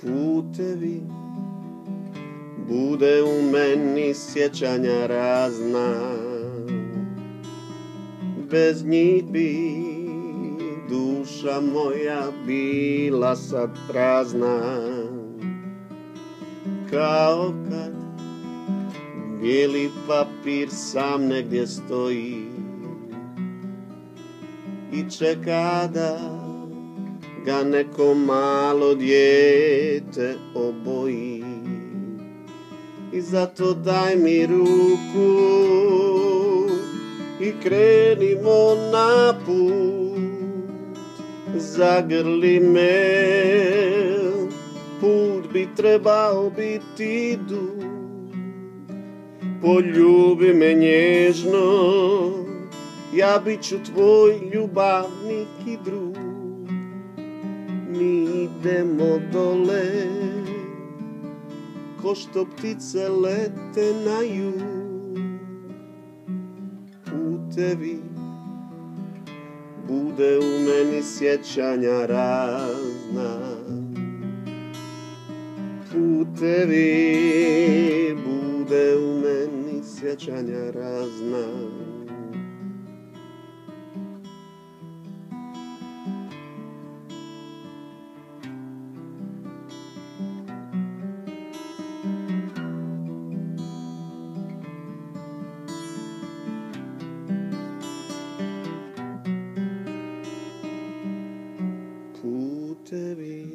putevi, bude u meni sjećanja razna, bez njih bi duša moja bila sad prazna, kao kad bijeli papir sam negdje stoji i čeka da ga neko malo dijete oboji. I zato daj mi ruku i krenimo na put, zagrli me, put bi trebao biti dug. Poljubi me nježno, ja bit ću tvoj ljubavnik i drug. Mi idemo dole, ko što ptice lete na jug. Putevi, bude u meni sjećanja razna. Putevi, bude u meni sjećanja razna. Putevi.